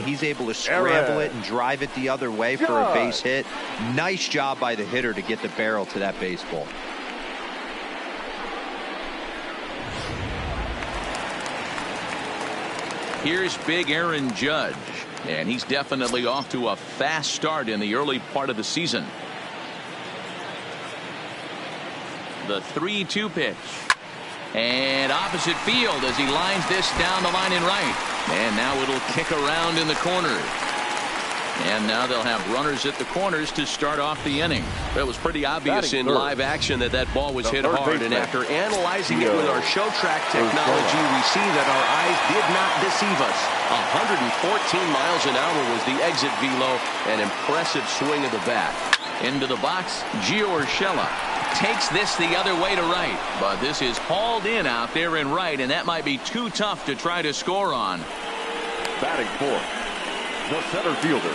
he's able to scramble it and drive it the other way for a base hit. Nice job by the hitter to get the barrel to that baseball. Here's big Aaron Judge, and he's definitely off to a fast start in the early part of the season. The 3-2 pitch. And opposite field as he lines this down the line in right. And now it'll kick around in the corner. And now they'll have runners at the corners to start off the inning. It was pretty obvious in live action that that ball was hit hard. And after analyzing it with our show track technology, we see that our eyes did not deceive us. 114 miles an hour was the exit velo. An impressive swing of the bat. Into the box, Gio Urshela takes this the other way to right, but this is hauled in out there in right, and that might be too tough to try to score on. Batting fourth, the center fielder,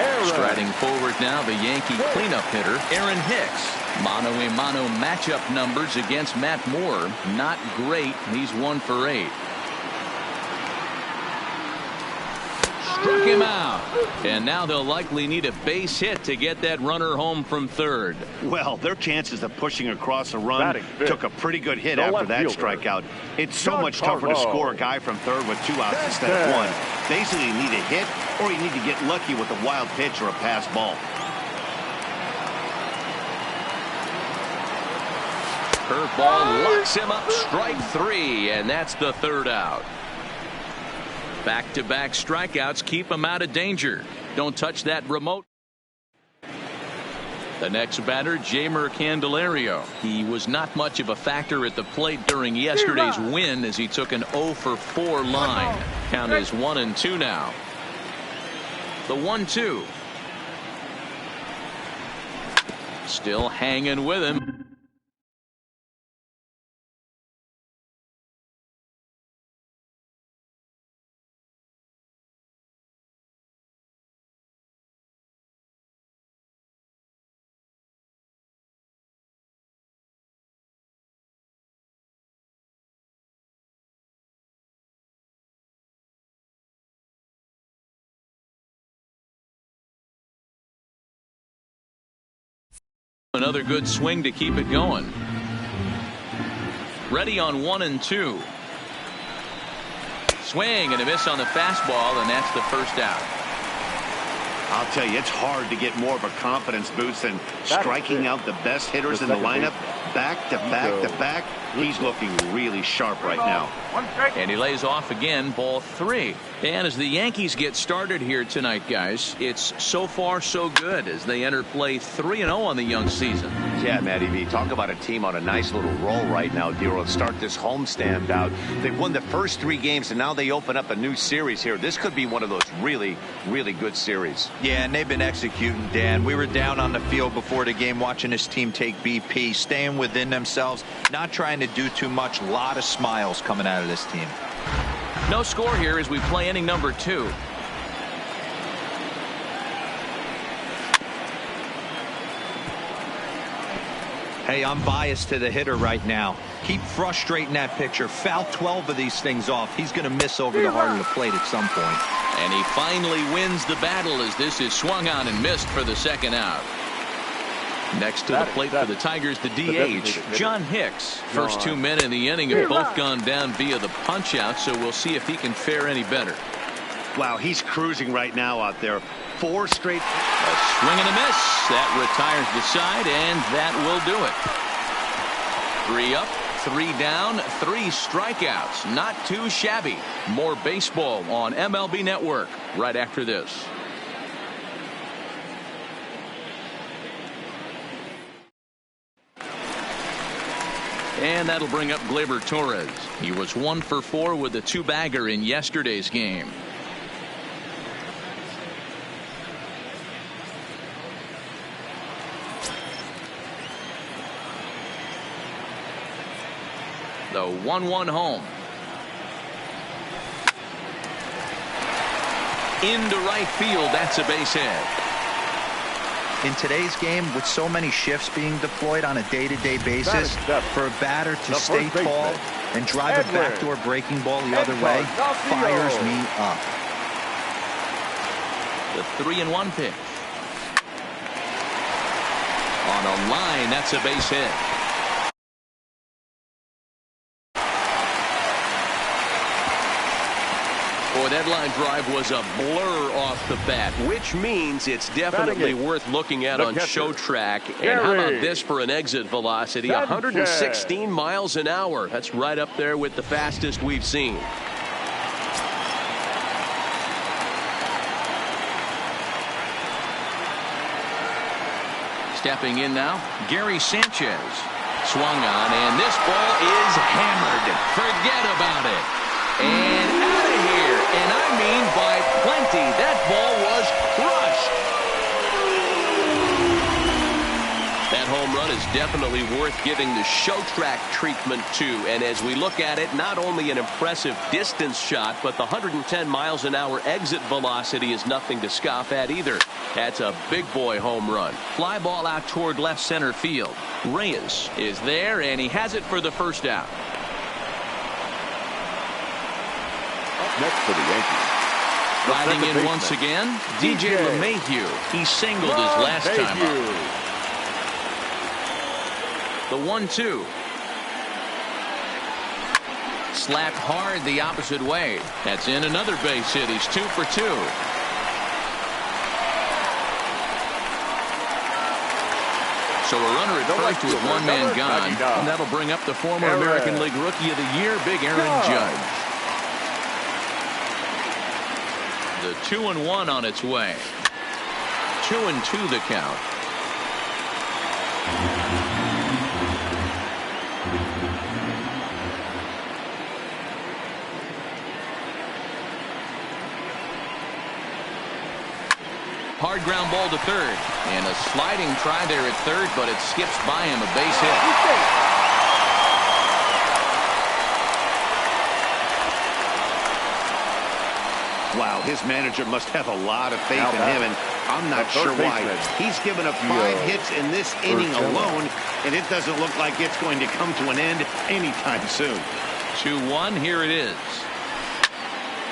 Aaron. Striding forward now, the Yankee cleanup hitter, Aaron Hicks. Mano-a-mano matchup numbers against Matt Moore, not great. He's 1 for 8. Struck him out, and now they'll likely need a base hit to get that runner home from third. Well, their chances of pushing across a run took a pretty good hit after that strikeout. It's so much tougher to score a guy from third with 2 outs instead of 1. Basically, you need a hit, or you need to get lucky with a wild pitch or a pass ball. Curveball locks him up, strike 3, and that's the 3rd out. Back-to-back strikeouts keep him out of danger. Don't touch that remote. The next batter, Jeimer Candelario. He was not much of a factor at the plate during yesterday's win as he took an 0 for 4 line. Count is 1-2 now. The 1-2. Still hanging with him. Another good swing to keep it going. Ready on 1-2. Swing and a miss on the fastball, and that's the 1st out. I'll tell you, it's hard to get more of a confidence boost than striking out the best hitters in the lineup. Back to back to back. He's looking really sharp right now. And he lays off again, ball 3. And as the Yankees get started here tonight, guys, it's so far so good as they enter play 3-0 on the young season. Yeah, Matty V, talk about a team on a nice little roll right now, Dero. Start this homestand out. They've won the first 3 games, and now they open up a new series here. This could be one of those really, really good series. Yeah, and they've been executing, Dan. We were down on the field before the game watching this team take BP, staying within themselves, not trying to do too much. A lot of smiles coming out of this team. No score here as we play inning number 2. Hey, I'm biased to the hitter right now. Keep frustrating that pitcher. Foul 12 of these things off. He's going to miss over the heart of the plate at some point. And he finally wins the battle as this is swung on and missed for the 2nd out. Next to the plate for the Tigers, the DH, John Hicks. First 2 men in the inning have both gone down via the punch-out, so we'll see if he can fare any better. Wow, he's cruising right now out there. 4 straight. A swing and a miss. That retires the side, and that will do it. 3 up, 3 down, 3 strikeouts. Not too shabby. More baseball on MLB Network right after this. And that'll bring up Gleyber Torres. He was 1 for 4 with a 2-bagger in yesterday's game. The 1-1 home. Into right field. That's a base hit. In today's game, with so many shifts being deployed on a day-to-day basis, for a batter to stay tall and drive a backdoor breaking ball the other way fires me up. The 3-1 pitch. On a line, that's a base hit. Boy, that line drive was a blur off the bat, which means it's definitely worth looking at on show track. And how about this for an exit velocity? 116 miles an hour. That's right up there with the fastest we've seen. Stepping in now, Gary Sanchez. Swung on, and this ball is hammered. Forget about it. And out of here. And I mean by plenty. That ball was crushed. That home run is definitely worth giving the show track treatment to. And as we look at it, not only an impressive distance shot, but the 110 miles an hour exit velocity is nothing to scoff at either. That's a big boy home run. Fly ball out toward left center field. Reyes is there, and he has it for the first out. Up next for the Yankees. Riding in once again, DJ LeMahieu. He singled his last time up. The 1-2. Slapped hard the opposite way. That's in another base hit. He's 2 for 2. So a runner at first with one man gone. And that'll bring up the former American League Rookie of the Year, Big Aaron Judge. The 2-1 on its way. 2-2 the count. Hard ground ball to third. And a sliding try there at third, but it skips by him. A base hit. Wow, his manager must have a lot of faith in him, and I'm not sure why. He's given up 5 hits in this inning alone, and it doesn't look like it's going to come to an end anytime soon. 2-1, here it is.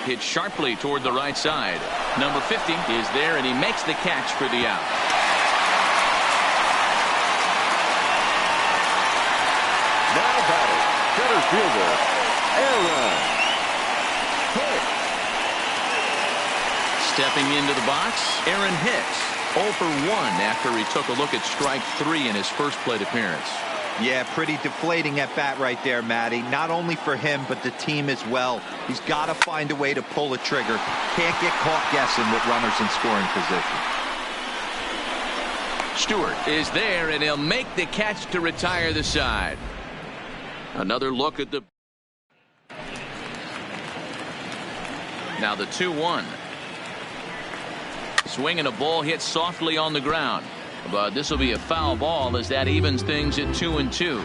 Hit sharply toward the right side. Number 50 is there, and he makes the catch for the out. Now batting, center fielder, Aaron Hicks. Stepping into the box, Aaron Hicks. 0 for 1 after he took a look at strike 3 in his first plate appearance. Yeah, pretty deflating at bat right there, Matty. Not only for him, but the team as well. He's got to find a way to pull a trigger. Can't get caught guessing with runners in scoring position. Stewart is there, and he'll make the catch to retire the side. Another look at the... Now the 2-1. Swinging a ball hit softly on the ground. But this will be a foul ball as that evens things at 2-2.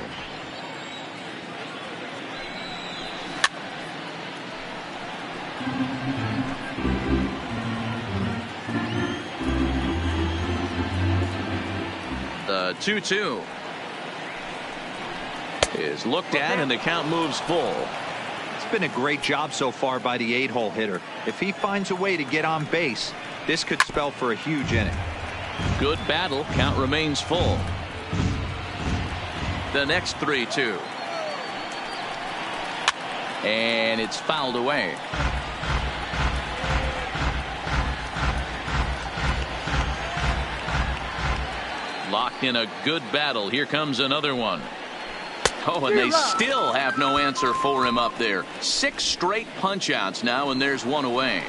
The 2-2 is looked at, and the count moves full. It's been a great job so far by the 8-hole hitter. If he finds a way to get on base, this could spell for a huge inning. Good battle. Count remains full. The next 3-2. And it's fouled away. Locked in a good battle. Here comes another one. Oh, and they still have no answer for him up there. 6 straight punch outs now, and there's one away.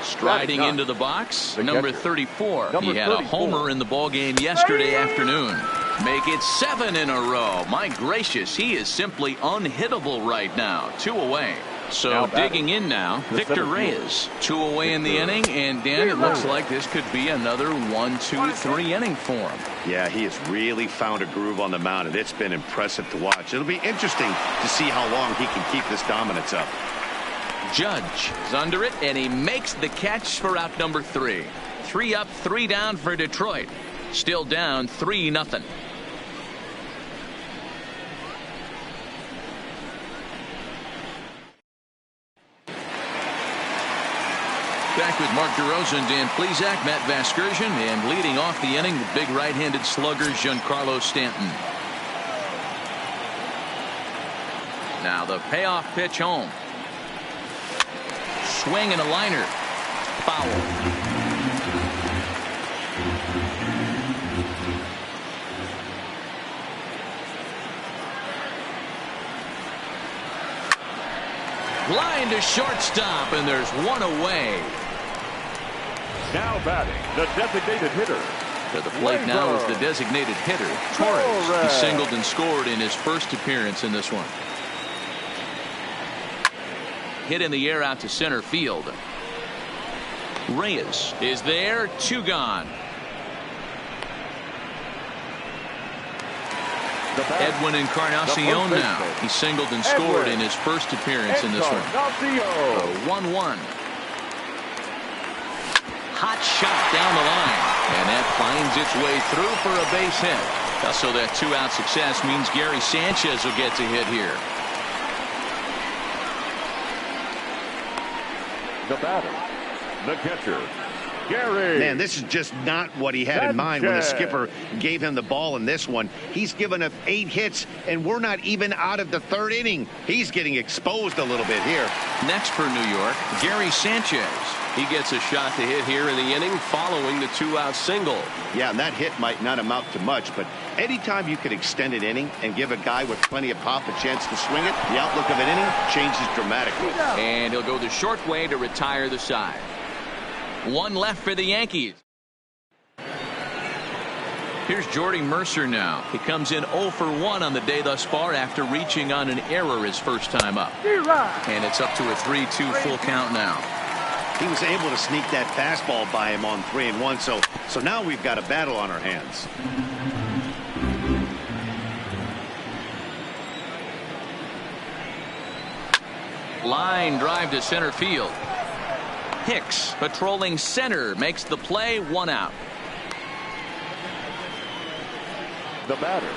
Striding into the box, number 34. He had a homer in the ballgame yesterday afternoon. Make it 7 in a row. My gracious, he is simply unhittable right now. 2 away. So digging in now, Victor Reyes. 2 away in the inning, and Dan, it looks like this could be another 1-2-3 inning for him. Yeah, he has really found a groove on the mound, and it's been impressive to watch. It'll be interesting to see how long he can keep this dominance up. Judge is under it, and he makes the catch for out number 3. 3 up, 3 down for Detroit. Still down 3-0. Back with Mark DeRosa and Dan Plesac, Matt Vasgersian, and leading off the inning, the big right-handed slugger, Giancarlo Stanton. Now the payoff pitch home. Swing and a liner. Foul. Line to shortstop, and there's one away. Now batting, the designated hitter. To the plate now is the designated hitter, Torres. He singled and scored in his first appearance in this one. Hit in the air out to center field. Reyes is there, 2 gone. Edwin Encarnacion now. He singled and scored in his first appearance in this one. 1-1. Hot shot down the line, and that finds its way through for a base hit. So that 2-out success means Gary Sanchez will get to hit here. The batter, the catcher, Gary. Man, this is just not what he had in mind when the skipper gave him the ball in this one. He's given up 8 hits, and we're not even out of the 3rd inning. He's getting exposed a little bit here. Next for New York, Gary Sanchez. He gets a shot to hit here in the inning following the 2-out single. Yeah, and that hit might not amount to much, but anytime you can extend an inning and give a guy with plenty of pop a chance to swing it, the outlook of an inning changes dramatically. And he'll go the short way to retire the side. 1 left for the Yankees. Here's Jordy Mercer now. He comes in 0 for 1 on the day thus far after reaching on an error his first time up. And it's up to a 3-2 full count now. He was able to sneak that fastball by him on 3-1, so now we've got a battle on our hands. Line drive to center field. Hicks patrolling center makes the play, 1 out. The batter,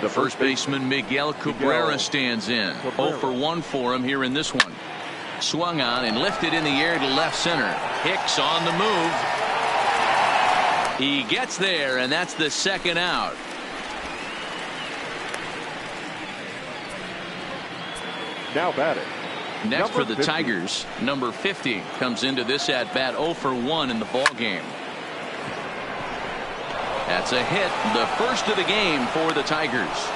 The first baseman Miguel Cabrera stands in. 0 for 1 for him here in this one. Swung on and lifted in the air to left center. Hicks on the move. He gets there, and that's the 2nd out. now batting. Next for the Tigers, number 50 comes into this at bat 0 for 1 in the ball game. That's a hit, the first of the game for the Tigers.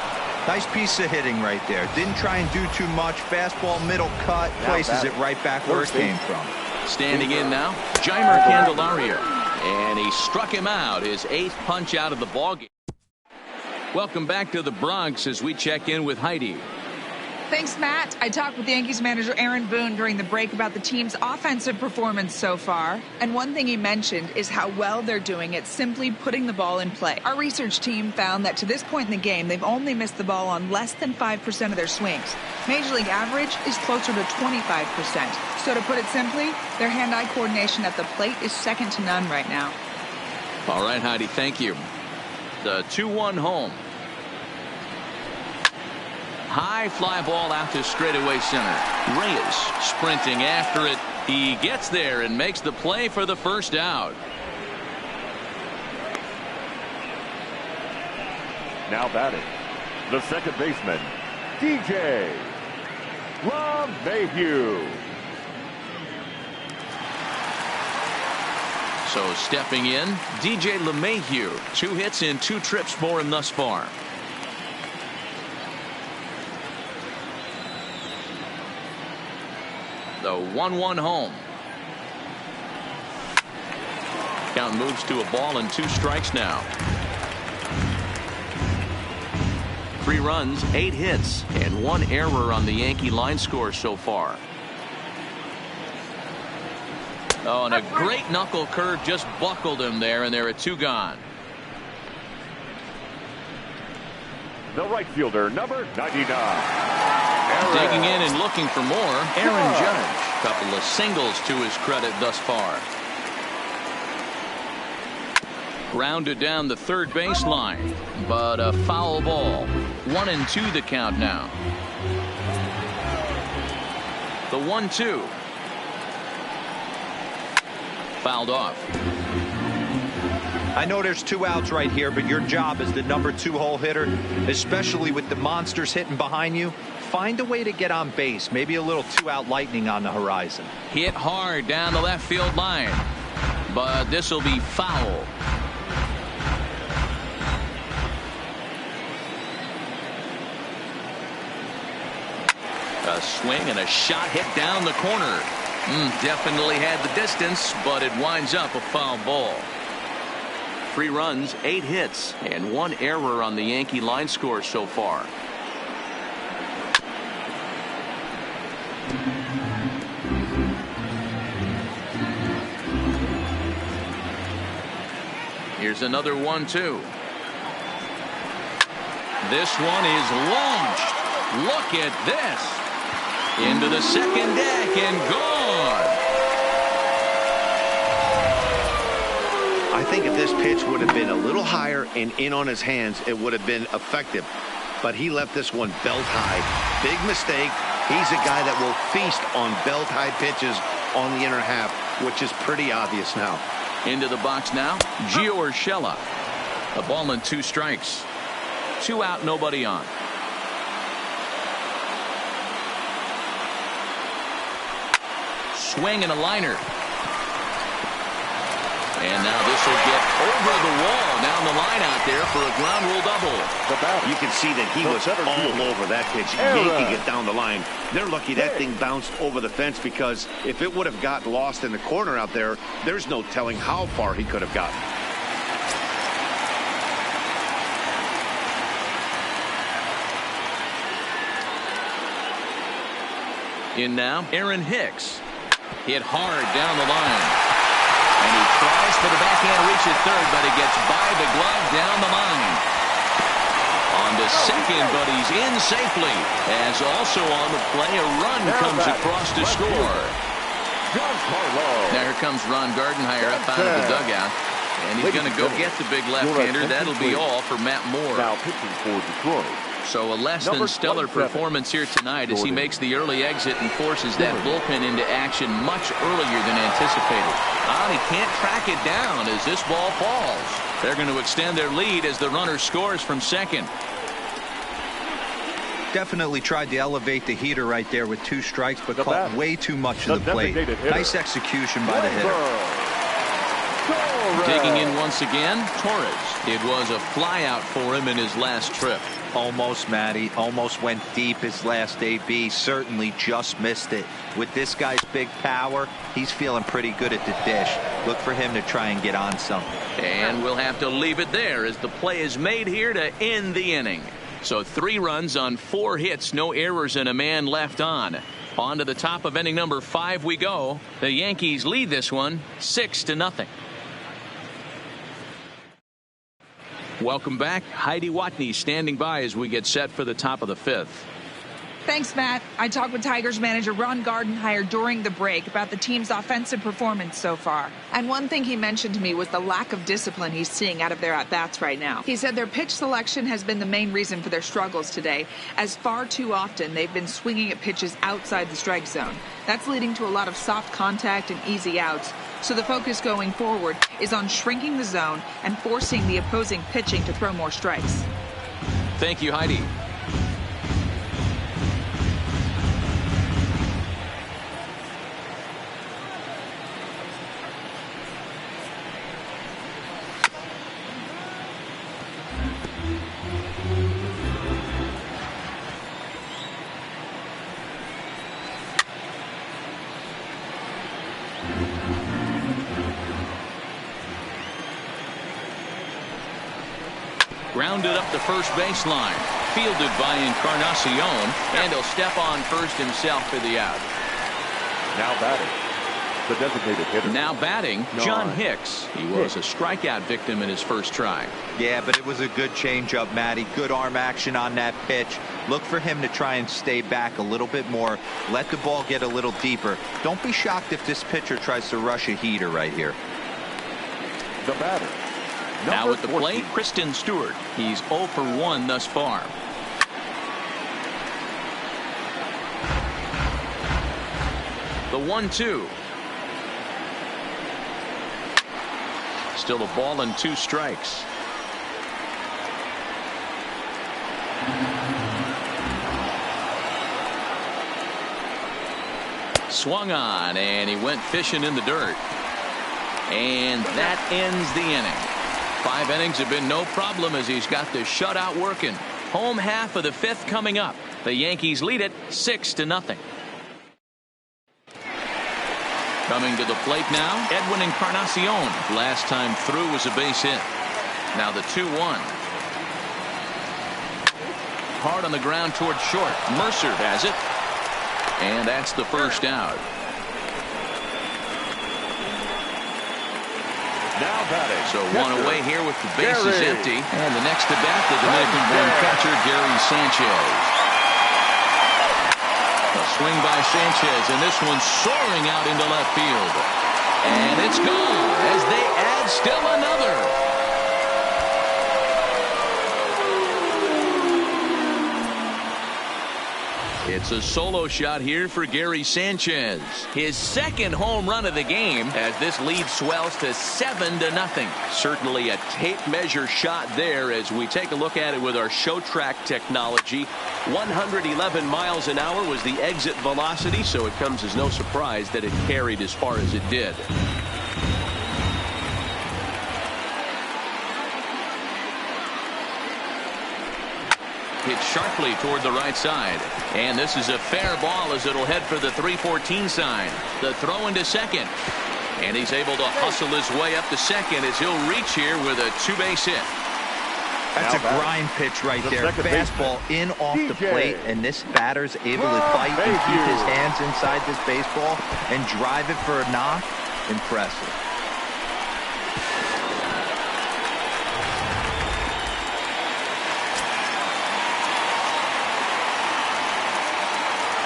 Nice piece of hitting right there. Didn't try and do too much. Fastball, middle cut, places it right back where it came from. Standing in now, Jeimer Candelario, and he struck him out, his 8th punch out of the ball game. Welcome back to the Bronx as we check in with Heidi. Thanks, Matt. I talked with Yankees manager Aaron Boone during the break about the team's offensive performance so far. And one thing he mentioned is how well they're doing at simply putting the ball in play. Our research team found that to this point in the game, they've only missed the ball on less than 5% of their swings. Major League average is closer to 25%. So to put it simply, their hand-eye coordination at the plate is second to none right now. All right, Heidi, thank you. The 2-1 home. High fly ball out to straightaway center. Reyes sprinting after it. He gets there and makes the play for the first out. Now batting, the second baseman, DJ LeMahieu. So stepping in, DJ LeMahieu. 2 hits in 2 trips for him thus far. The 1-1 home. Count moves to a ball and 2 strikes now. 3 runs, 8 hits, and 1 error on the Yankee line score so far. Oh, and a great knuckle curve just buckled him there, and there are 2 gone. The right fielder, number 99. Digging in and looking for more, Aaron Judge. Couple of singles to his credit thus far. Grounded down the third baseline, but a foul ball. 1-2 the count now. The 1-2. fouled off. I know there's 2 outs right here, but your job as the number 2 hole hitter, especially with the monsters hitting behind you, find a way to get on base. Maybe a little 2-out lightning on the horizon. Hit hard down the left field line, but this will be foul. A swing and a shot hit down the corner. Definitely had the distance, but it winds up a foul ball. 3 runs, 8 hits, and 1 error on the Yankee line score so far. Here's another 1-2. This one is launched. Look at this. Into the second deck and gone. I think if this pitch would have been a little higher and in on his hands, it would have been effective. But he left this one belt high. Big mistake. He's a guy that will feast on belt high pitches on the inner half, which is pretty obvious now. Into the box now, Gio Urshela. A ball and 2 strikes. 2 out, nobody on. Swing and a liner. And now this will get over the wall down the line out there for a ground rule double. You can see that he was all over that pitch, yanking it down the line. They're lucky that thing bounced over the fence, because if it would have got lost in the corner out there, there's no telling how far he could have gotten. In now, Aaron Hicks. Hit hard down the line. And he tries for the backhand reach at third, but it gets by the glove down the line. On to second, but he's in safely. As also on the play, a run comes across to score. Now here comes Ron Gardenhire up out of the dugout. And he's going to go get the big left-hander. That'll be all for Matt Moore. Now pitching for Detroit. So a less than stellar performance here tonight as he makes the early exit and forces that bullpen into action much earlier than anticipated. He can't track it down as this ball falls. They're going to extend their lead as the runner scores from second. Definitely tried to elevate the heater right there with 2 strikes, but caught way too much of the plate. Nice execution by the hitter. Digging in once again, Torres. It was a flyout for him in his last trip. Almost, Matty. Almost went deep his last AB. Certainly just missed it. With this guy's big power, he's feeling pretty good at the dish. Look for him to try and get on something. And we'll have to leave it there as the play is made here to end the inning. So 3 runs on 4 hits, no errors, and a man left on. On to the top of inning number 5 we go. The Yankees lead this one 6-0. Welcome back. Heidi Watney standing by as we get set for the top of the 5th. Thanks, Matt. I talked with Tigers manager Ron Gardenhire during the break about the team's offensive performance so far. And one thing he mentioned to me was the lack of discipline he's seeing out of their at-bats right now. He said their pitch selection has been the main reason for their struggles today, as far too often they've been swinging at pitches outside the strike zone. That's leading to a lot of soft contact and easy outs. So the focus going forward is on shrinking the zone and forcing the opposing pitching to throw more strikes. Thank you, Heidi. Grounded up the first baseline. Fielded by Encarnacion. And he'll step on first himself for the out. Now batting, the designated hitter. Now batting, John Hicks. He was a strikeout victim in his first try. Yeah, but it was a good changeup, Matty. Good arm action on that pitch. Look for him to try and stay back a little bit more. Let the ball get a little deeper. Don't be shocked if this pitcher tries to rush a heater right here. The batter. Now at the plate, Kristen Stewart. He's 0 for 1 thus far. The 1-2. Still a ball and 2 strikes. Swung on, and he went fishing in the dirt. And that ends the inning. 5 innings have been no problem as he's got the shutout working. Home half of the 5th coming up. The Yankees lead it 6-0. Coming to the plate now, Edwin Encarnacion. Last time through was a base hit. Now the 2-1. Hard on the ground towards short. Mercer has it. And that's the first out. Now batting. So one away here with the bases empty. And the next to bat, the Dominican-born catcher, Gary Sanchez. A swing by Sanchez, and this one soaring out into left field. And it's gone as they add still another. It's a solo shot here for Gary Sanchez. His 2nd home run of the game as this lead swells to 7-0. Certainly a tape measure shot there as we take a look at it with our show track technology. 111 miles an hour was the exit velocity, so it comes as no surprise that it carried as far as it did. Hit sharply toward the right side. And this is a fair ball as it'll head for the 3-14 sign. The throw into second. And he's able to hustle his way up to second as he'll reach here with a 2-base hit. That's a grind pitch right there. Fastball in off the plate, and this batter's able to fight and keep his hands inside this baseball and drive it for a knock. Impressive.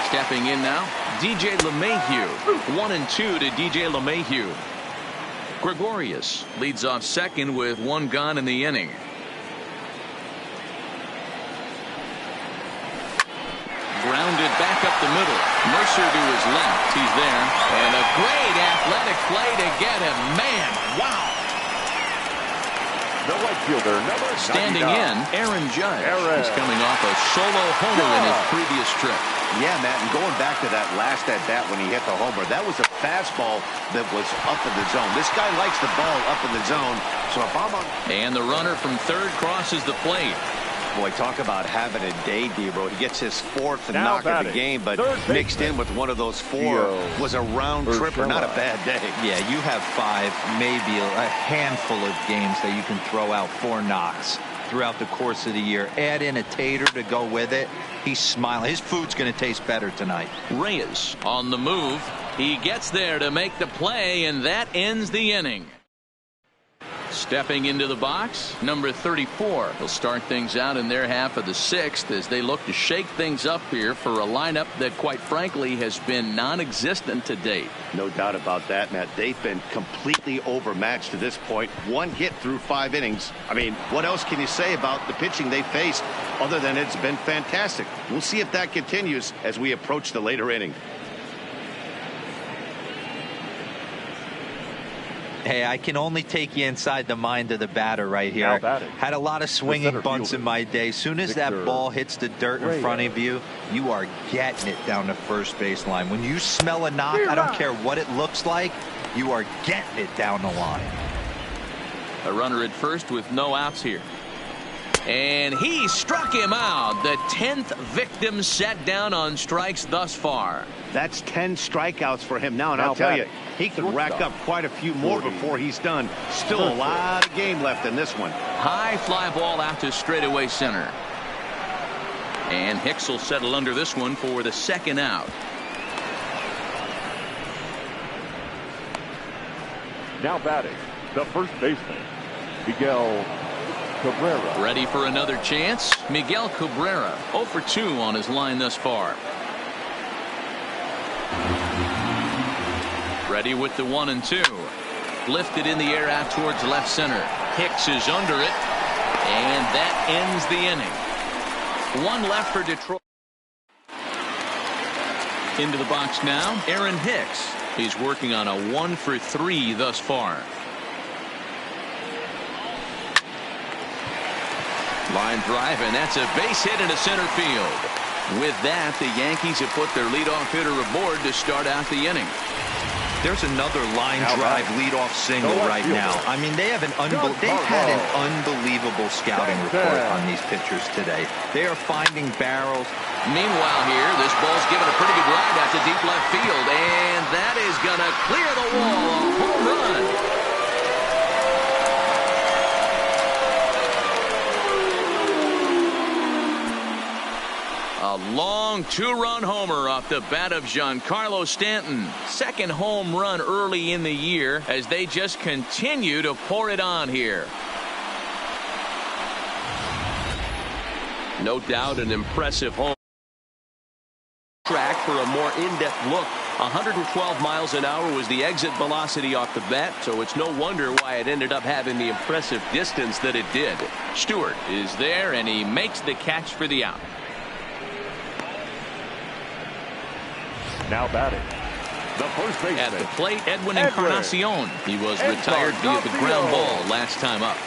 Stepping in now, DJ LeMahieu. 1-2 to DJ LeMahieu. Gregorius leads off second with 1 gone in the inning. Grounded back up the middle. Mercer to his left. He's there. And a great athletic play to get him. Man, wow. The right fielder, number Standing 99. in, Aaron Judge. He's coming off a solo homer in his previous trip. Yeah, Matt, and going back to that last at-bat when he hit the homer, that was a fastball that was up in the zone. This guy likes the ball up in the zone, so if I'm on... And the runner from third crosses the plate. Boy, talk about having a day, Debo. He gets his 4th Now knock of the game, but mixed in with one of those 4 was a round tripper. Not a bad day. Yeah, you have 5, maybe a handful of games that you can throw out 4 knocks throughout the course of the year. Add in a tater to go with it. He's smiling. His food's going to taste better tonight. Reyes on the move. He gets there to make the play, and that ends the inning. Stepping into the box, number 34. He'll start things out in their half of the 6th as they look to shake things up here for a lineup that, quite frankly, has been non-existent to date. No doubt about that, Matt. They've been completely overmatched to this point. 1 hit through 5 innings. I mean, what else can you say about the pitching they faced other than it's been fantastic? We'll see if that continues as we approach the later inning. Hey, I can only take you inside the mind of the batter right here. Had a lot of swinging bunts in my day. Soon as that ball hits the dirt in front of you, you are getting it down the first base line. When you smell a knock, I don't care what it looks like, you are getting it down the line. A runner at first with no outs here. And he struck him out. The 10th victim set down on strikes thus far. That's 10 strikeouts for him now, and I'll tell you, he could rack up quite a few more before he's done. Still a lot of game left in this one. High fly ball out to straightaway center. And Hicks will settle under this one for the 2nd out. Now batting, the first baseman, Miguel Cabrera. Ready for another chance? Miguel Cabrera, 0 for 2 on his line thus far. Ready with the 1-2. Lifted in the air out towards left center. Hicks is under it. And that ends the inning. 1 left for Detroit. Into the box now, Aaron Hicks. He's working on a 1 for 3 thus far. Line drive, and that's a base hit into center field. With that, the Yankees have put their leadoff hitter aboard to start out the inning. There's another line drive leadoff single right now. I mean, they've had an unbelievable scouting report on these pitchers today. They are finding barrels. Meanwhile here, this ball's given a pretty good ride out to deep left field, and that is going to clear the wall. A home run. A long two-run homer off the bat of Giancarlo Stanton. Second home run early in the year as they just continue to pour it on here. No doubt an impressive home track. For a more in-depth look, 112 miles an hour was the exit velocity off the bat, so it's no wonder why it ended up having the impressive distance that it did. Stewart is there, and he makes the catch for the out. Now batting, the first baseman. At the plate, Edwin Encarnacion. He was retired via the ground ball last time up.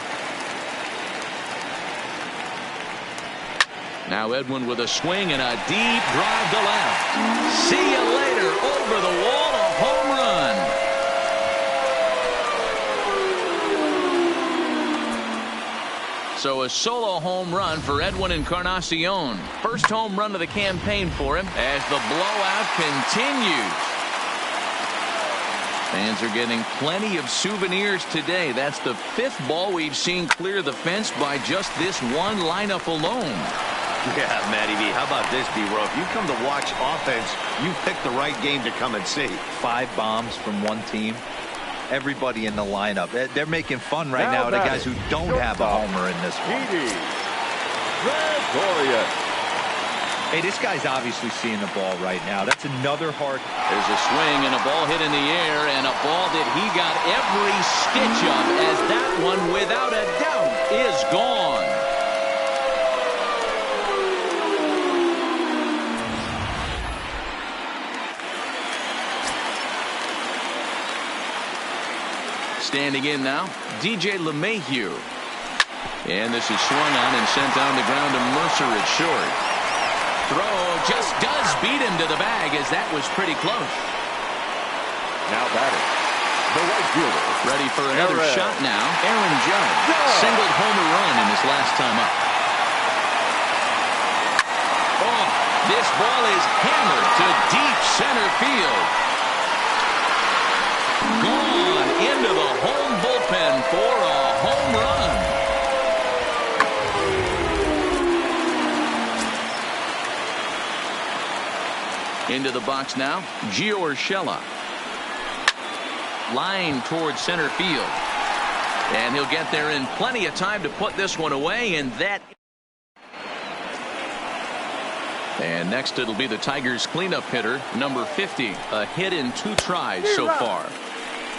Now Edwin with a swing and a deep drive to left. See you later. Over the wall, a home run. So a solo home run for Edwin Encarnacion. First home run of the campaign for him as the blowout continues. Fans are getting plenty of souvenirs today. That's the fifth ball we've seen clear the fence by just this one lineup alone. Yeah, Matty V, how about this, B-Row? If you come to watch offense, you picked the right game to come and see. 5 bombs from one team. Everybody in the lineup. They're making fun right now of the guys who don't have a homer in this one. Hey, this guy's obviously seeing the ball right now. That's another hard. There's a swing and a ball hit in the air, and a ball that he got every stitch of, as that one, without a doubt, is gone. Standing in now, DJ LeMahieu. And this is swung on and sent down the ground to Mercer at short. Throw just does beat him to the bag, as that was pretty close. Now batting, the right fielder. Ready for another shot now. Aaron Judge singled home a run in his last time up. Oh, this ball is hammered to deep center field. Gone into the home bullpen for a home run. Into the box now, Gio Urshela. Line towards center field. And he'll get there in plenty of time to put this one away, and that. And next it'll be the Tigers cleanup hitter, number 50. A hit in 2 tries so far.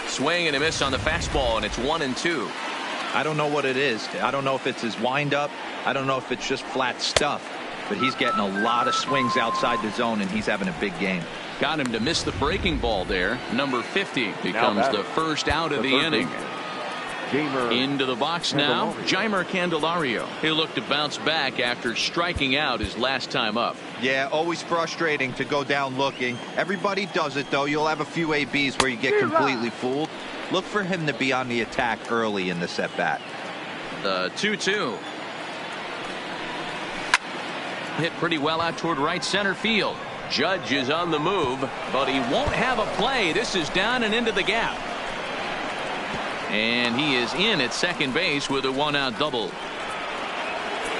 Swing and a miss on the fastball, and it's 1-2. I don't know what it is. I don't know if it's his windup. I don't know if it's just flat stuff. But he's getting a lot of swings outside the zone, and he's having a big game. Got him to miss the breaking ball there. Number 50 becomes the first out of the inning. Into the box now, Jeimer Candelario. He'll look to bounce back after striking out his last time up. Yeah, always frustrating to go down looking. Everybody does it, though. You'll have a few ABs where you get completely fooled. Look for him to be on the attack early in the at-bat. The 2-2. Hit pretty well out toward right center field. Judge is on the move, but he won't have a play. This is down and into the gap. And he is in at second base with a 1-out double.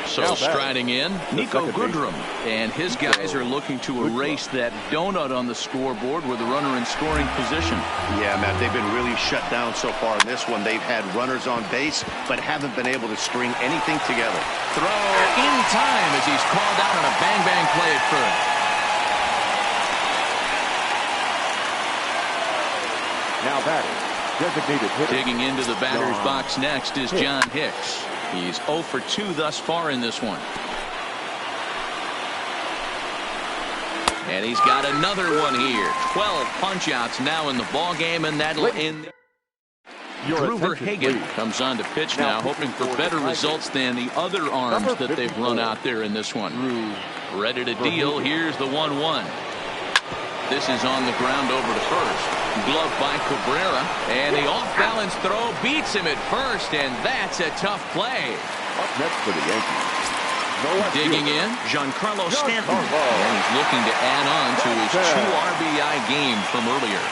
So striding in, Nico Goodrum. And his guys are looking to erase that donut on the scoreboard with a runner in scoring position. Yeah, Matt, they've been really shut down so far in this one. They've had runners on base, but haven't been able to string anything together. Throw in time as he's called out on a bang-bang play at first. Now batting, designated hitter. Digging into the batter's box next is John Hicks. He's 0 for 2 thus far in this one. And he's got another one here. 12 punch-outs now in the ball game, and that'll end. Gruver Hagen comes on to pitch now, hoping for better results than the other arms that they've run out there in this one. Ready to deal. Here's the 1-1. This is on the ground over to first. Glove by Cabrera, and the off-balance throw beats him at first, and that's a tough play. Up next for the Yankees. Digging in, Giancarlo Stanton, and he's looking to add on to his 2 RBI game from earlier.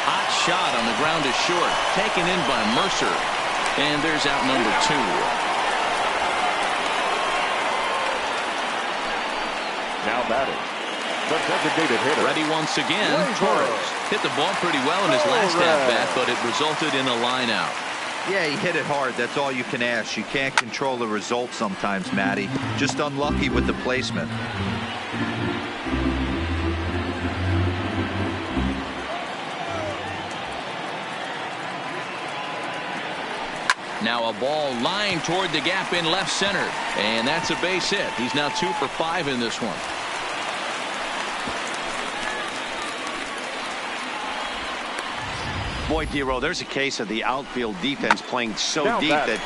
Hot shot on the ground is short, taken in by Mercer, and there's out number 2. Now batting, the designated hitter. Ready once again, Torres. Hit the ball pretty well in his last at-bat, but it resulted in a line out. Yeah, he hit it hard. That's all you can ask. You can't control the result sometimes, Matty. Just unlucky with the placement. Now a ball lined toward the gap in left center, and that's a base hit. He's now 2 for 5 in this one. Boy, Dero, there's a case of the outfield defense playing so deep that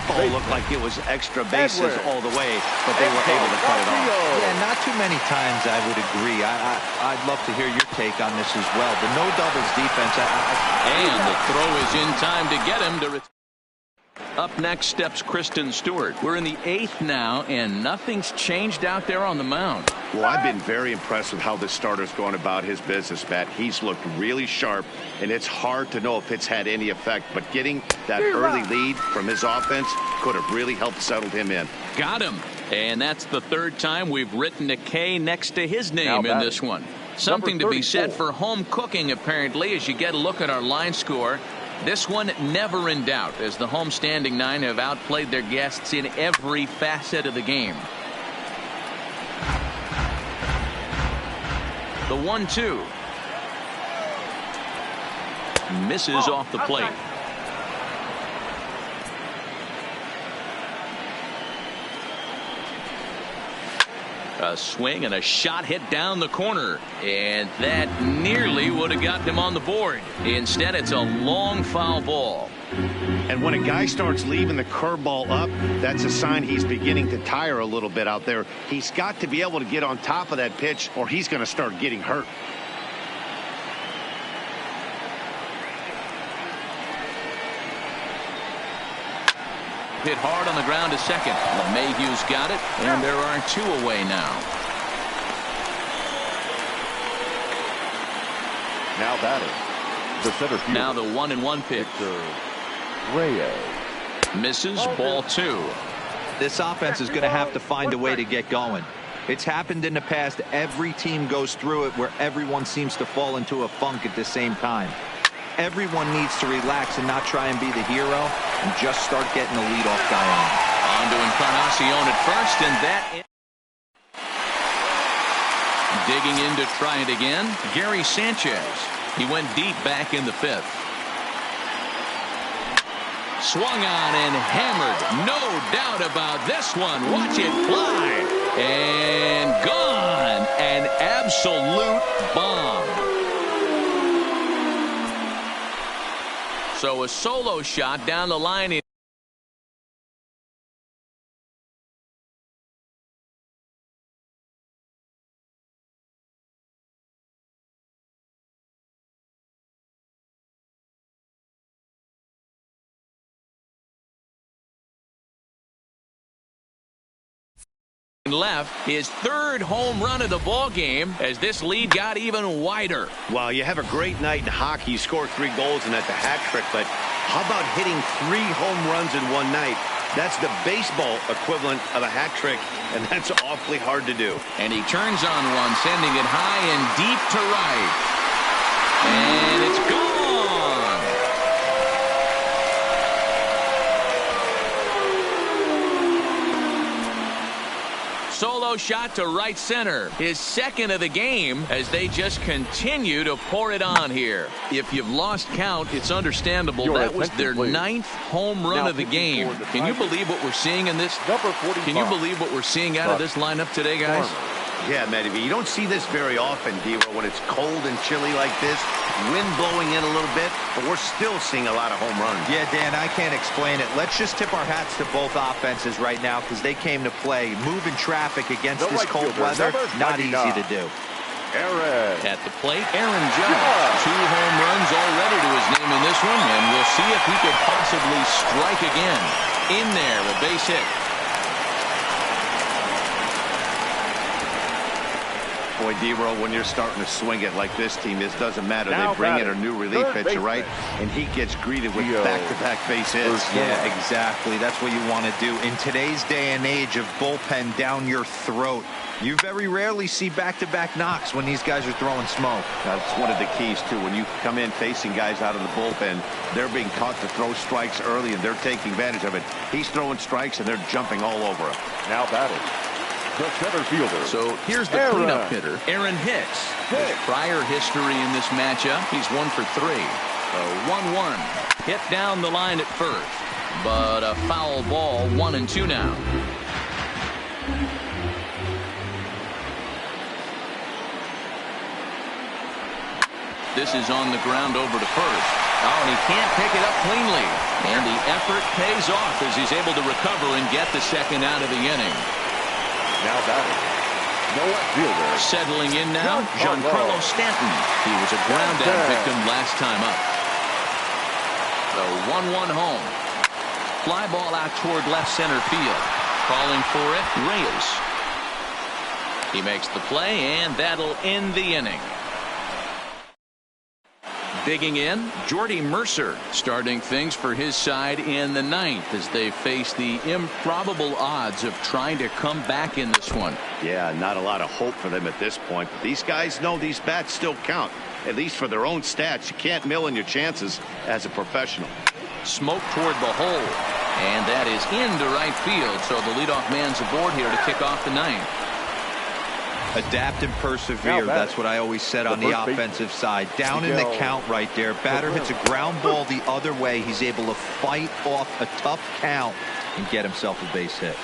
ball looked like it was extra bases all the way, but they were able to cut it off. Yeah, not too many times I would agree. I'd love to hear your take on this as well. The no doubles defense. And the throw is in time to get him to. Up next steps Kristen Stewart. We're in the 8th now, and nothing's changed out there on the mound. Well, I've been very impressed with how this starter's going about his business, Matt. He's looked really sharp, and it's hard to know if it's had any effect. But getting that early lead from his offense could have really helped settle him in. Got him. And that's the 3rd time we've written a K next to his name in this one. Something to be said for home cooking, apparently, as you get a look at our line score. This one never in doubt, as the home-standing 9 have outplayed their guests in every facet of the game. The 1-2. Misses off the plate. A swing and a shot hit down the corner, and that nearly would have gotten him on the board. Instead, it's a long foul ball. And when a guy starts leaving the curveball up, that's a sign he's beginning to tire a little bit out there. He's got to be able to get on top of that pitch, or he's going to start getting hurt. Hit hard on the ground to second. LeMahieu's got it, and there are 2 away now. Now batting, the center fielder. Now the 1-1 pitch. Reyes. Misses, ball 2. This offense is going to have to find a way to get going. It's happened in the past. Every team goes through it where everyone seems to fall into a funk at the same time. Everyone needs to relax and not try and be the hero and just start getting the leadoff guy on. On to Encarnacion at first, and that. Digging in to try it again, Gary Sanchez. He went deep back in the 5th. Swung on and hammered. No doubt about this one. Watch it fly. And gone. An absolute bomb. So a solo shot down the line. Left his 3rd home run of the ball game as this lead got even wider. Well, you have a great night in hockey. You score 3 goals and that's a hat trick, but how about hitting 3 home runs in one night? That's the baseball equivalent of a hat trick, and that's awfully hard to do. And he turns on one, sending it high and deep to right. And it's gone. Solo shot to right center. His 2nd of the game as they just continue to pour it on here. If you've lost count, it's understandable. That was their 9th home run of the game. Can you believe what we're seeing in this? Can you believe what we're seeing out of this lineup today, guys? Yeah, Matty, you don't see this very often, D-Ro, when it's cold and chilly like this. Wind blowing in a little bit, but we're still seeing a lot of home runs. Yeah, Dan, I can't explain it. Let's just tip our hats to both offenses right now because they came to play. Moving traffic against this cold weather, not easy to do. Aaron. At the plate, Aaron Judge. 2 home runs already to his name in this one, and we'll see if he could possibly strike again. In there, a base hit. Boy, D-Ro, when you're starting to swing it like this team is, doesn't matter. They bring in a new relief pitcher, right? And he gets greeted with back-to-back base hits. Yeah, exactly. That's what you want to do. In today's day and age of bullpen down your throat, you very rarely see back-to-back knocks when these guys are throwing smoke. That's one of the keys, too. When you come in facing guys out of the bullpen, they're being taught to throw strikes early, and they're taking advantage of it. He's throwing strikes, and they're jumping all over him. Now batting, the center fielder. So here's the cleanup hitter, Aaron Hicks. His prior history in this matchup, he's 1 for 3. A 1-1. Hit down the line at first, but a foul ball, 1-2 now. This is on the ground over to first. Oh, and he can't pick it up cleanly. And the effort pays off as he's able to recover and get the second out of the inning. Now batting, no left fielder. Settling in now, Giancarlo Stanton. He was a ground-out victim last time up. The 1-1 home. Fly ball out toward left center field. Calling for it, Reyes. He makes the play, and that'll end the inning. Digging in, Jordy Mercer starting things for his side in the 9th as they face the improbable odds of trying to come back in this one. Yeah, not a lot of hope for them at this point, but these guys know these bats still count, at least for their own stats. You can't mill in your chances as a professional. Smoke toward the hole, and that is into right field, so the leadoff man's aboard here to kick off the 9th. Adapt and persevere. That's what I always said on the offensive side. Down in the count right there. Batter hits a ground ball the other way. He's able to fight off a tough count and get himself a base hit.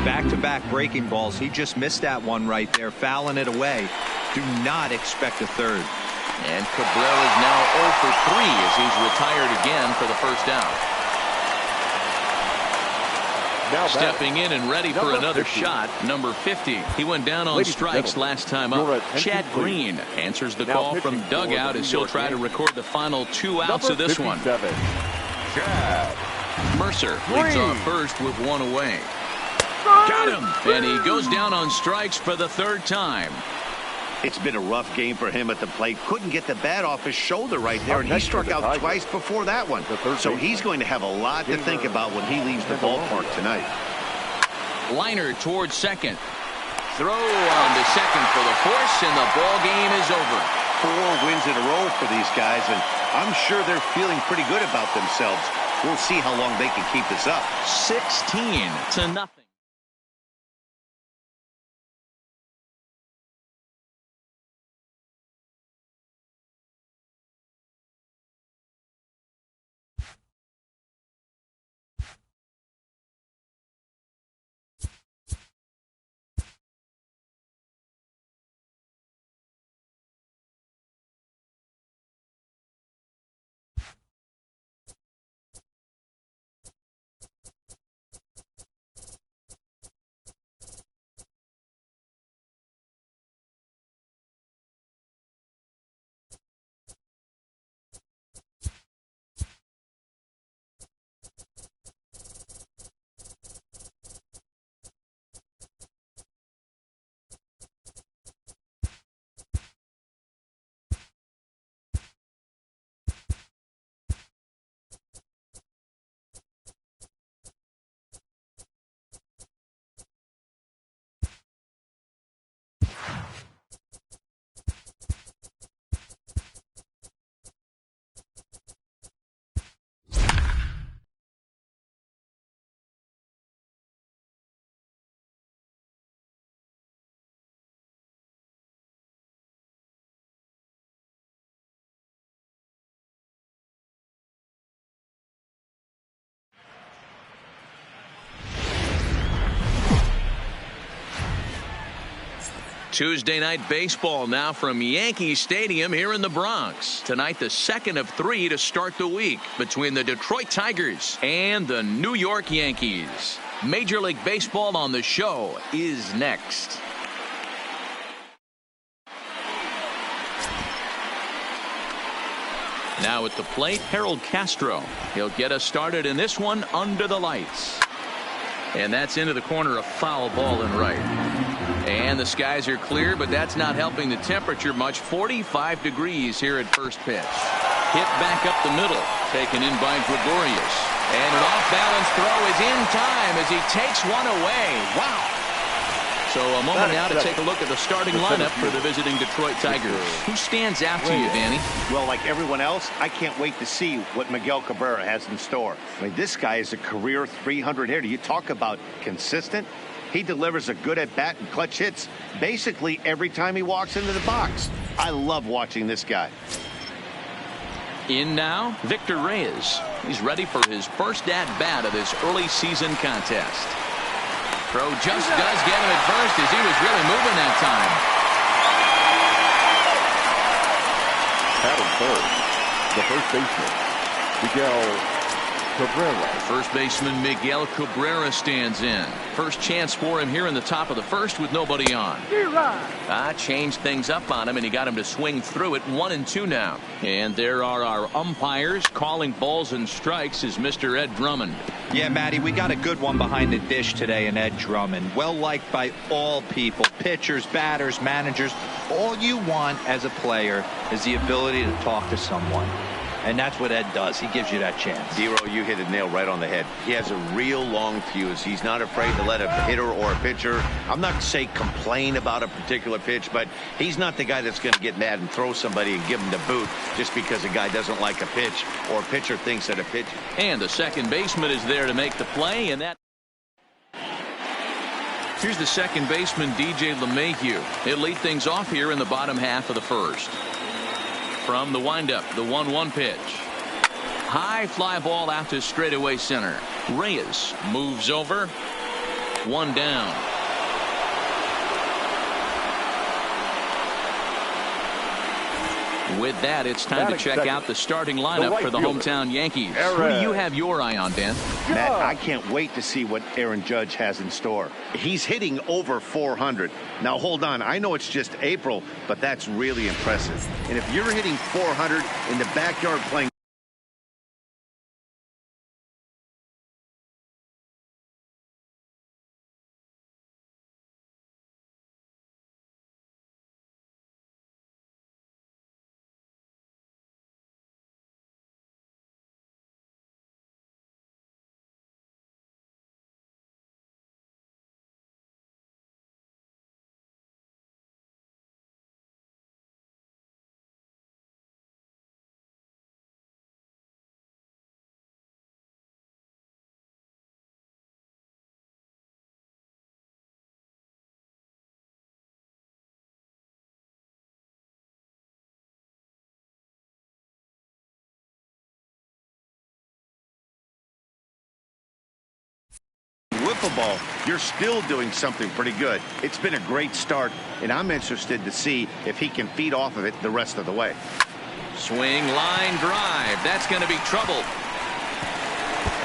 Back-to-back breaking balls. He just missed that one right there, fouling it away. Do not expect a third. And Cabrera is now 0 for 3 as he's retired again for the first out. Now stepping in and ready for another shot, number 50. He went down on strikes last time up. Chad Green answers the call from dugout as he'll try to record the final 2 outs of this one. Chad Mercer leads off first with 1 away. Got him! And he goes down on strikes for the 3rd time. It's been a rough game for him at the plate. Couldn't get the bat off his shoulder right there, and he struck out twice before that one. So he's going to have a lot to think about when he leaves the ballpark tonight. Liner towards second. Throw on to second for the force, and the ball game is over. 4 wins in a row for these guys, and I'm sure they're feeling pretty good about themselves. We'll see how long they can keep this up. 16-0. Tuesday night baseball now from Yankee Stadium here in the Bronx. Tonight, the second of 3 to start the week between the Detroit Tigers and the New York Yankees. Major League Baseball on the Show is next. Now at the plate, Harold Castro. He'll get us started in this one under the lights. And that's into the corner, a foul ball and right. And the skies are clear, but that's not helping the temperature much. 45 degrees here at first pitch. Hit back up the middle, taken in by Gregorius. And an off-balance throw is in time as he takes one away. Wow. So a moment now to take a look at the starting lineup for the visiting Detroit Tigers. Who stands out to you, Danny? Well, like everyone else, I can't wait to see what Miguel Cabrera has in store. I mean, this guy is a career 300 hitter. You talk about consistent. He delivers a good at-bat and clutch hits basically every time he walks into the box. I love watching this guy. In now, Victor Reyes. He's ready for his first at-bat of this early season contest. Throw just does get him at first as he was really moving that Batting third, the first baseman, Miguel Cabrera. First baseman Miguel Cabrera stands in. First chance for him here in the top of the first with nobody on. Changed things up on him, and he got him to swing through it. 1-2 now. And there are our umpires calling balls and strikes is Mr. Ed Drummond. Yeah, Matty, we got a good one behind the dish today in Ed Drummond. Well liked by all people, pitchers, batters, managers. All you want as a player is the ability to talk to someone. And that's what Ed does. He gives you that chance. Dero, you hit the nail right on the head. He has a real long fuse. He's not afraid to let a hitter or a pitcher, I'm not to say complain about a particular pitch, but he's not the guy that's going to get mad and throw somebody and give him the boot just because a guy doesn't like a pitch or a pitcher thinks that a pitch. And the second baseman is there to make the play, and that. Here's the second baseman, DJ LeMahieu. He'll lead things off here in the bottom half of the first. From the windup, the 1-1 pitch. High fly ball out to straightaway center. Reyes moves over. One down. With that, it's time to check out the starting lineup for the hometown Yankees. Who do you have your eye on, Dan? Matt, I can't wait to see what Aaron Judge has in store. He's hitting over 400. Now, hold on. I know it's just April, but that's really impressive. And if you're hitting 400 in the backyard playing wiffle ball, you're still doing something pretty good. It's been a great start, and I'm interested to see if he can feed off of it the rest of the way. Swing, line, drive. That's going to be trouble.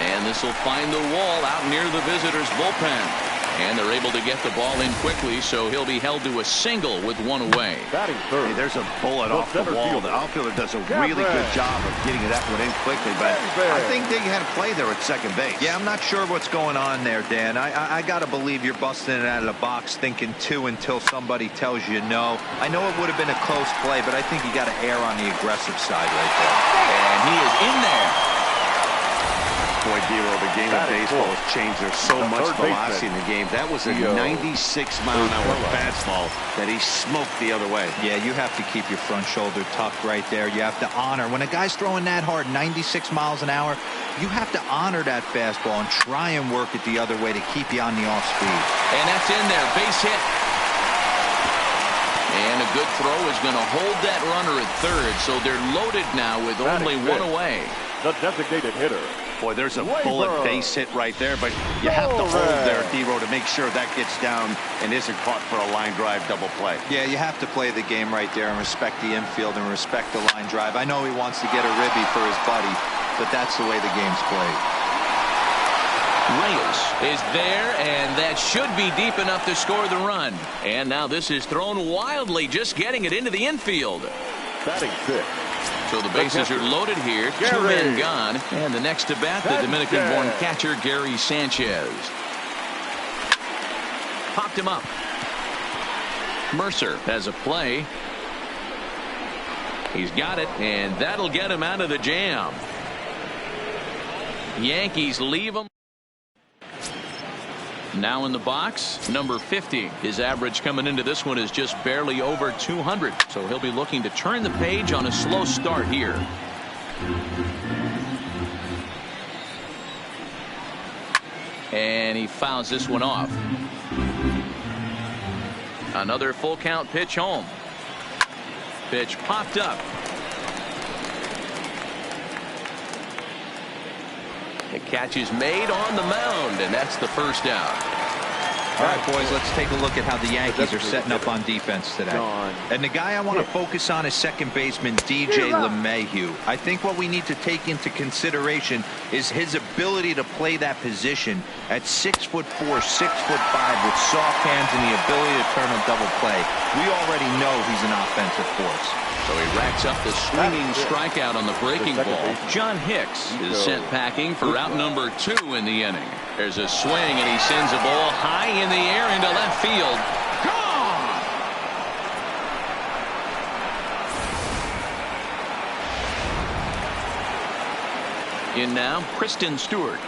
And this will find the wall out near the visitors' bullpen. And they're able to get the ball in quickly, so he'll be held to a single with one away. Hey, there's a bullet off the wall. The outfielder does a really good job of getting that one in quickly, but I think they had a play there at second base. Yeah, I'm not sure what's going on there, Dan. I got to believe you're busting it out of the box thinking two until somebody tells you no. I know it would have been a close play, but I think you got to err on the aggressive side right there. And he is in there. Boy, Dero, the game of baseball has changed. There's so much velocity in the game. That was a 96-mile-an-hour fastball that he smoked the other way. Yeah, you have to keep your front shoulder tucked right there. You have to honor. When a guy's throwing that hard, 96 miles an hour, you have to honor that fastball and try and work it the other way to keep you on the off speed. And that's in there. Base hit. And a good throw is going to hold that runner at third, so they're loaded now with only one away. The designated hitter, Boy, there's a bullet base hit right there, but you have to hold there, D-Row, to make sure that gets down and isn't caught for a line drive double play. Yeah, you have to play the game right there and respect the infield and respect the line drive. I know he wants to get a ribby for his buddy, but that's the way the game's played. Reyes is there, and that should be deep enough to score the run. And now this is thrown wildly, just getting it into the infield. Batting 6. So the bases are loaded here. 2 men gone. And the next to bat, the Dominican-born catcher, Gary Sanchez. Popped him up. Mercer has a play. He's got it, and that'll get him out of the jam. Yankees leave him. Now in the box, number 50. His average coming into this one is just barely over 200. So he'll be looking to turn the page on a slow start here. And he fouls this one off. Another full count pitch home. Pitch popped up. The catch is made on the mound, and that's the first out. All right, boys, let's take a look at how the Yankees are setting up on defense today. And the guy I want to focus on is second baseman DJ LeMahieu. I think what we need to take into consideration is his ability to play that position at 6'4", 6'5", with soft hands and the ability to turn a double play. We already know he's an offensive force. So he racks up the swinging strikeout on the breaking ball. John Hicks is sent packing for out number 2 in the inning. There's a swing, and he sends a ball high in the air into left field. Gone! In now, Kristen Stewart.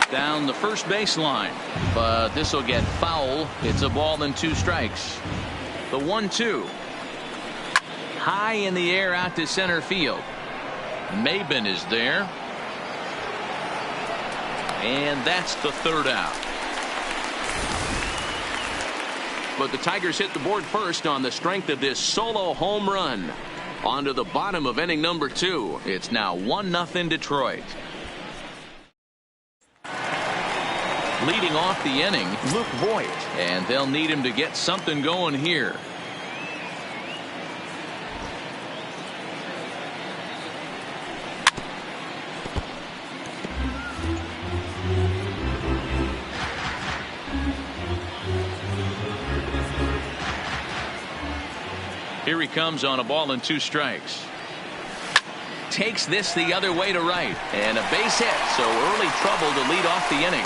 Down the first baseline, but this will get foul. It's a ball and 2 strikes. The 1-2. High in the air out to center field. Maben is there. And that's the third out. But the Tigers hit the board first on the strength of this solo home run. On to the bottom of inning number 2. It's now 1-0 Detroit. Leading off the inning, Luke Voigt. And they'll need him to get something going here. Here he comes on a ball and 2 strikes. Takes this the other way to right. And a base hit. So early trouble to lead off the inning.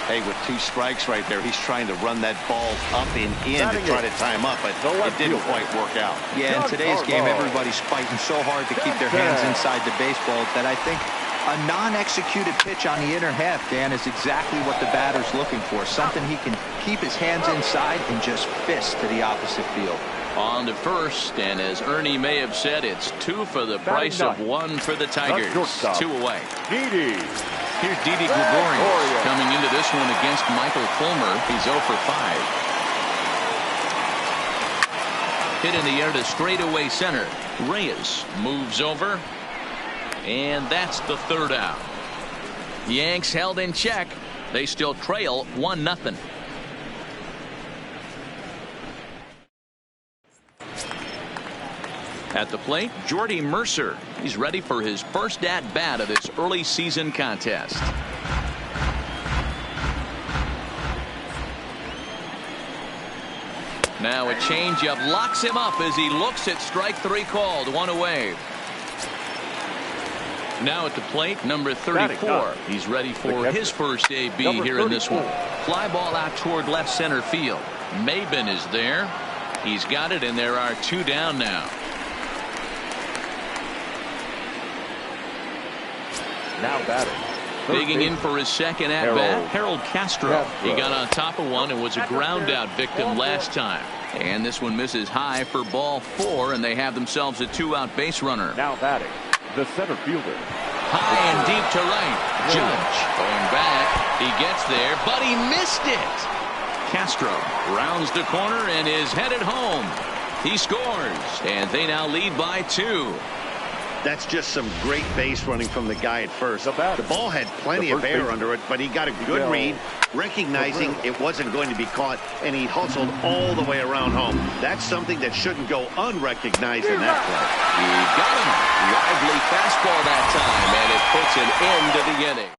Hey, with 2 strikes right there, he's trying to run that ball up and in to try to tie him up, but it didn't quite work out. Yeah, in today's game, everybody's fighting so hard to keep their hands inside the baseball that I think a non-executed pitch on the inner half, Dan, is exactly what the batter's looking for. Something he can keep his hands inside and just fist to the opposite field. On to first, and as Ernie may have said, it's 2 for the price of 1 for the Tigers. 2 away. Here's Didi Gregorius coming into this one against Michael Fulmer. He's 0 for 5. Hit in the air to straightaway center. Reyes moves over, and that's the third out. Yanks held in check. They still trail 1-0. At the plate, Jordy Mercer. He's ready for his first at-bat of this early season contest. Now a changeup locks him up as he looks at strike 3 called. 1 away. Now at the plate, number 34. He's ready for his first AB here in this one. Fly ball out toward left center field. Maben is there. He's got it, and there are 2 down now. Now batting. Digging in for his second at-bat, Harold Castro. He got on top of one and was a ground-out victim last time. And this one misses high for ball 4, and they have themselves a 2-out base runner. Now batting, the center fielder. High and deep to right. Judge going back. He gets there, but he missed it. Castro rounds the corner and is headed home. He scores, and they now lead by 2. That's just some great base running from the guy at first. The ball had plenty of air under it, but he got a good read, recognizing it wasn't going to be caught, and he hustled all the way around home. That's something that shouldn't go unrecognized in that play. He got him. Lively fastball that time, and it puts an end to the inning.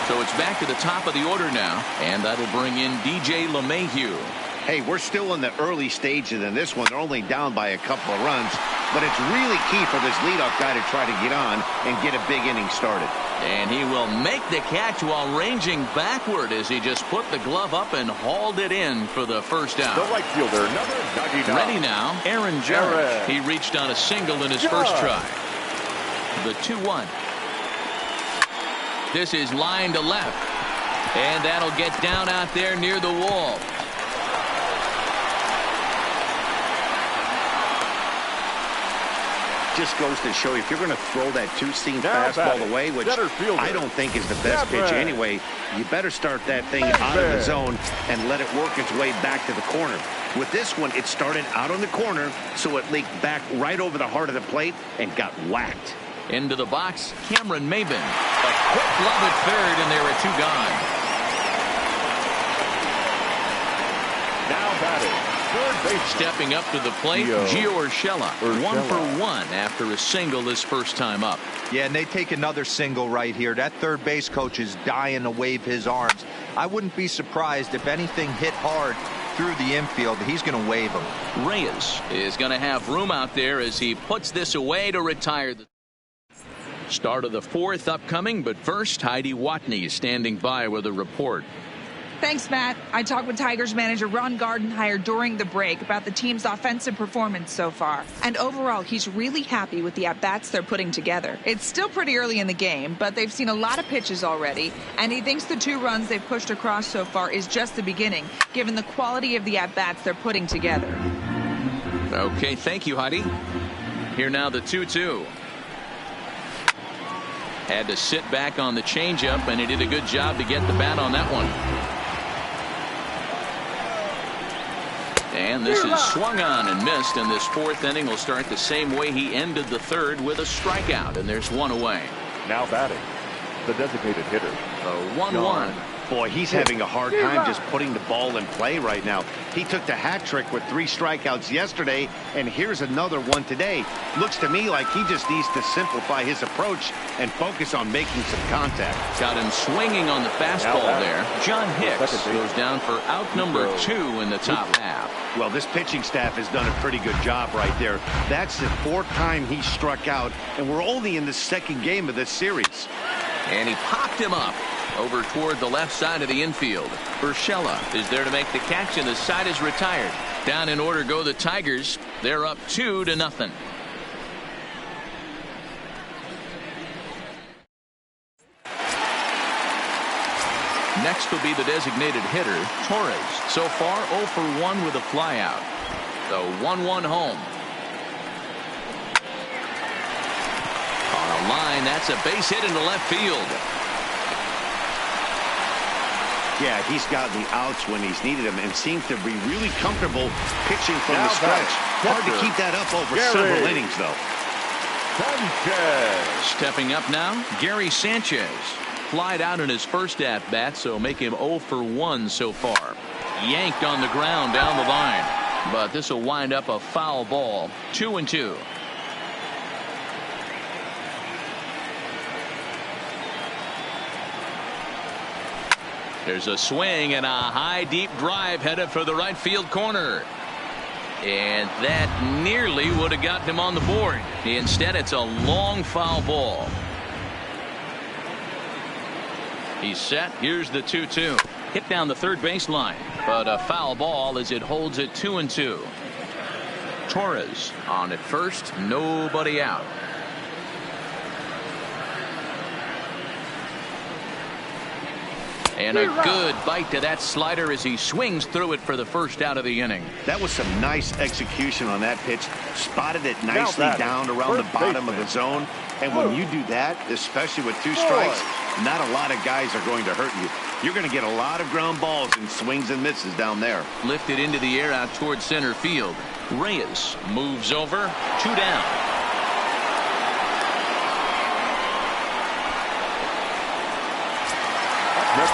So it's back to the top of the order now, and that'll bring in DJ LeMahieu. Hey, we're still in the early stages in this one. They're only down by a couple of runs, but it's really key for this leadoff guy to try to get on and get a big inning started. And he will make the catch while ranging backward as he just put the glove up and hauled it in for the first out. The right fielder, number 99. Ready now, Aaron Judge. He reached on a single in his first try. The 2-1. This is line to left, and that'll get down out there near the wall. Just goes to show you, if you're going to throw that two-seam fastball away, which I don't think is the best pitch anyway, you better start that thing out of the zone and let it work its way back to the corner. With this one, it started out on the corner, so it leaked back right over the heart of the plate and got whacked. Into the box, Cameron Maybin. A quick glove at third, and there are two gone. Now batting, third base. Stepping up to the plate, Gio Urshela. 1-for-1 after a single this first time up. Yeah, and they take another single right here. That third base coach is dying to wave his arms. I wouldn't be surprised if anything hit hard through the infield. He's going to wave them. Reyes is going to have room out there as he puts this away to retire. Start of the fourth upcoming, but first, Heidi Watney is standing by with a report. Thanks, Matt. I talked with Tigers manager Ron Gardenhire during the break about the team's offensive performance so far. And overall, he's really happy with the at-bats they're putting together. It's still pretty early in the game, but they've seen a lot of pitches already, and he thinks the 2 runs they've pushed across so far is just the beginning, given the quality of the at-bats they're putting together. Okay, thank you, Heidi. Here now the 2-2. Had to sit back on the changeup, and he did a good job to get the bat on that one. And this is swung on and missed, and this fourth inning will start the same way he ended the third, with a strikeout, and there's one away. Now batting, the designated hitter. The 1-1. Boy, he's having a hard time just putting the ball in play right now. He took the hat trick with 3 strikeouts yesterday, and here's another one today. Looks to me like he just needs to simplify his approach and focus on making some contact. Got him swinging on the fastball there. John Hicks goes down for out number 2 in the top half. Well, this pitching staff has done a pretty good job right there. That's the 4th time he struck out, and we're only in the 2nd game of this series. And he popped him up over toward the left side of the infield. Urshela is there to make the catch, and the side is retired. Down in order go the Tigers. They're up 2-0. Next will be the designated hitter, Torres. So far 0-for-1 with a flyout. The 1-1 home. On a line, that's a base hit into left field. Yeah, he's gotten the outs when he's needed them and seems to be really comfortable pitching from the stretch. Hard to keep that up over several innings, though. Stepping up now, Gary Sanchez. Flied out in his first at-bat, so make him 0-for-1 so far. Yanked on the ground down the line. But this will wind up a foul ball. 2-2. There's a swing and a high deep drive headed for the right field corner. And that nearly would have gotten him on the board. Instead, it's a long foul ball. He's set. Here's the 2-2. Hit down the third baseline, but a foul ball as it holds it 2-2. Torres on at first. Nobody out. And a good bite to that slider as he swings through it for the first out of the inning. That was some nice execution on that pitch. Spotted it nicely down around the bottom of the zone. And when you do that, especially with 2 strikes, not a lot of guys are going to hurt you. You're going to get a lot of ground balls and swings and misses down there. Lifted into the air out towards center field. Reyes moves over. 2 down.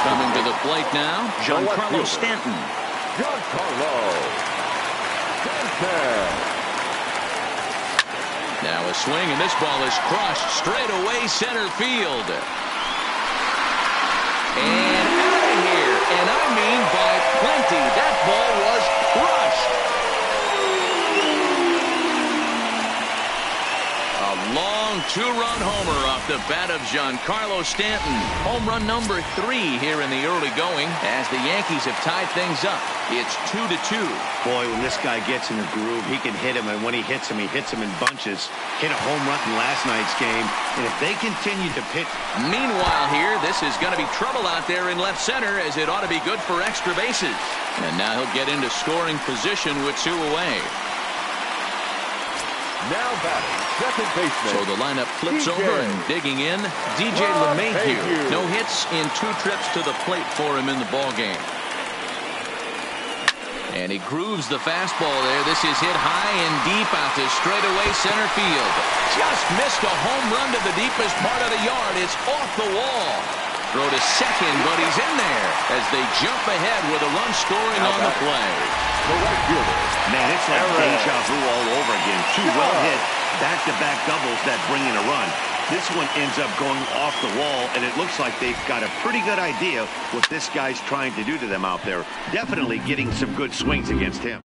Coming to the plate now, Giancarlo Stanton. Now a swing, and this ball is crushed straight away center field. And out of here, and I mean by plenty. That ball was crushed. A long 2-run homer off the bat of Giancarlo Stanton. Home run number 3 here in the early going as the Yankees have tied things up. It's 2-2. Boy, when this guy gets in a groove, he can hit him, and when he hits him in bunches. Hit a home run in last night's game, and if they continue to pitch. Meanwhile here, this is going to be trouble out there in left center, as it ought to be good for extra bases. And now he'll get into scoring position with 2 away. Now batting, second baseman. So the lineup flips over, and digging in, DJ LeMahieu. No hits in 2 trips to the plate for him in the ball game. And he grooves the fastball there. This is hit high and deep out to straightaway center field. Just missed a home run to the deepest part of the yard. It's off the wall. Throw to second, but he's in there as they jump ahead with a run scoring on the play. The right fielder. Man, it's like deja vu all over again. 2 well-hit back-to-back doubles that bring in a run. This one ends up going off the wall, and it looks like they've got a pretty good idea what this guy's trying to do to them out there. Definitely getting some good swings against him.